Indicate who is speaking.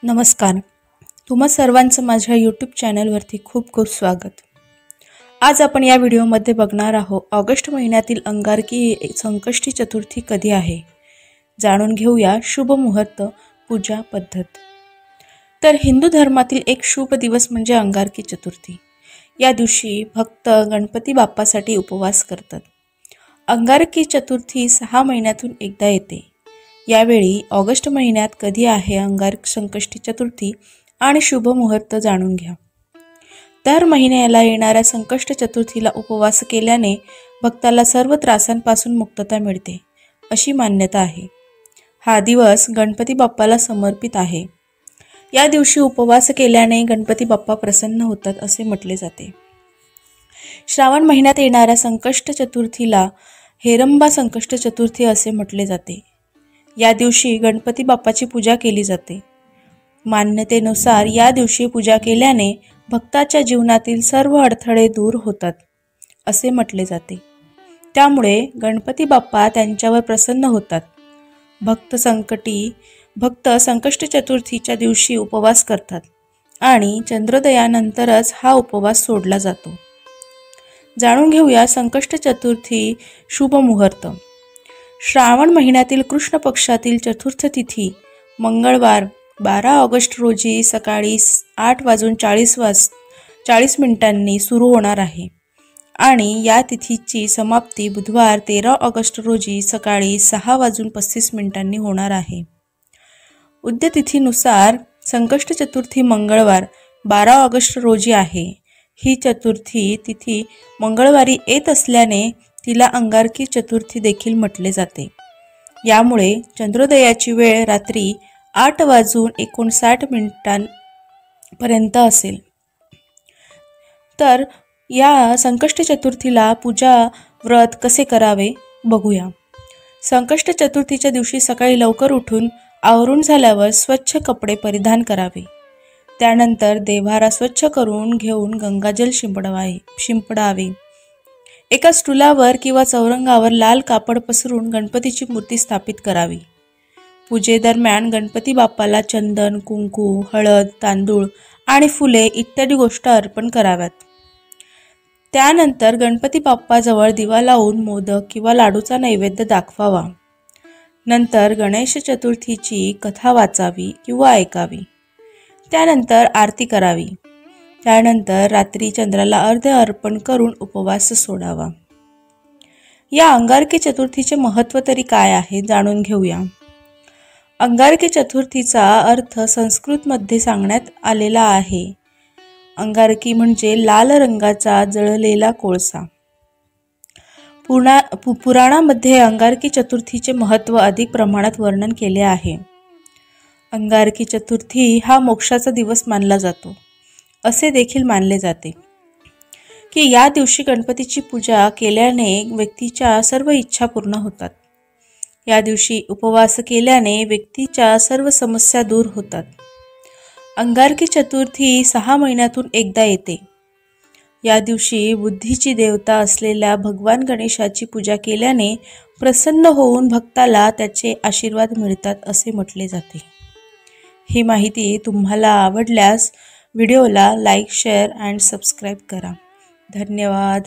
Speaker 1: नमस्कार. तुम्हा सर्वांचं माझ्या यूट्यूब चॅनलवरती खूप खूप स्वागत. आज आपण या व्हिडिओमध्ये बघणार आहोत ऑगस्ट महिन्यातील अंगारकी संकष्टी चतुर्थी कधी आहे. जाणून घेऊया शुभ मुहूर्त पूजा पद्धत. तर हिंदू धर्मातील एक शुभ दिवस म्हणजे अंगारकी चतुर्थी. या दिवशी भक्त गणपती बाप्पासाठी उपवास करतात. अंगारकी चतुर्थी 6 महिन्यातून एकदा येते. यावेळी ऑगस्ट महिन्यात कधी आहे अंगारकी संकष्टी चतुर्थी आणि शुभ मुहूर्त जाणून घ्या. दर महिन्याला येणाऱ्या संकष्ट चतुर्थीला उपवास केल्याने भक्ताला सर्व त्रासांपासून मुक्तता मिळते अशी मान्यता आहे. हा दिवस गणपती बाप्पाला समर्पित आहे. या दिवशी उपवास केल्याने गणपती बाप्पा प्रसन्न होतात असे म्हटले जाते. श्रावण महिन्यात येणाऱ्या संकष्ट चतुर्थीला हेरंबा संकष्ट चतुर्थी असे म्हटले जाते. या दिवशी गणपती बाप्पाची पूजा केली जाते. मान्यतेनुसार या दिवशी पूजा केल्याने भक्ताच्या जीवनातील सर्व अडथळे दूर होतात असे म्हटले जाते. त्यामुळे गणपती बाप्पा त्यांच्यावर प्रसन्न होतात. भक्त संकष्ट चतुर्थीच्या दिवशी उपवास करतात आणि चंद्रोदयानंतरच हा उपवास सोडला जातो. जाणून घेऊया संकष्ट चतुर्थी शुभ मुहूर्त. श्रावण महिन्यातील कृष्ण पक्षातील चतुर्थ तिथी मंगळवार 12 ऑगस्ट रोजी सकाळी 8:40 सुरू होणार आहे आणि या तिथीची समाप्ती बुधवार 13 ऑगस्ट रोजी सकाळी 6:35 होणार आहे. उद्यतिथीनुसार संकष्ट चतुर्थी मंगळवार 12 ऑगस्ट रोजी आहे. ही चतुर्थी तिथी मंगळवारी येत असल्याने तिला अंगारकी चतुर्थी देखील म्हटले जाते. यामुळे चंद्रोदयाची वेळ रात्री 8:59 पर्यंत असेल. तर या संकष्ट चतुर्थीला पूजा व्रत कसे करावे बघूया. संकष्ट चतुर्थीच्या दिवशी सकाळी लवकर उठून आवरून झाल्यावर स्वच्छ कपडे परिधान करावे. त्यानंतर देव्हारा स्वच्छ करून घेऊन गंगाजल शिंपडावे. एका स्टूलावर किंवा चौरंगावर लाल कापड पसरून गणपतीची मूर्ती स्थापित करावी. पूजेदरम्यान गणपती बाप्पाला चंदन, कुंकू, हळद, तांदूळ आणि फुले इत्यादी गोष्टी अर्पण कराव्यात. त्यानंतर गणपती बाप्पाजवळ दिवा लावून मोदक किंवा लाडूचा नैवेद्य दाखवावा. नंतर गणेश चतुर्थीची कथा वाचावी किंवा ऐकावी. त्यानंतर आरती करावी. त्यानंतर रात्री चंद्राला अर्घ्य अर्पण करून उपवास सोडावा. या अंगारकी चतुर्थीचे महत्त्व तरी काय आहे जाणून घेऊया. अंगारकी चतुर्थीचा अर्थ संस्कृतमध्ये सांगण्यात आलेला आहे. अंगारकी म्हणजे लाल रंगाचा जळलेला कोळसा. पुराणामध्ये अंगारकी चतुर्थीचे महत्त्व अधिक प्रमाणात वर्णन केले आहे. अंगारकी चतुर्थी हा मोक्षाचा दिवस मानला जातो असे देखील मानले जाते की या दिवशी गणपतीची पूजा केल्याने व्यक्तीच्या सर्व इच्छा पूर्ण होतात. या दिवशी उपवास केल्याने व्यक्तीच्या सर्व समस्या दूर होतात. अंगारकी चतुर्थी 6 महिन्यातून एकदा येते. या दिवशी बुद्धीची देवता असलेल्या भगवान गणेशाची पूजा केल्याने प्रसन्न होऊन भक्ताला त्याचे आशीर्वाद मिळतात असे म्हटले जाते. ही माहिती तुम्हाला आवडल्यास व्हिडिओला लाईक, शेअर अँड सबस्क्राईब करा. धन्यवाद.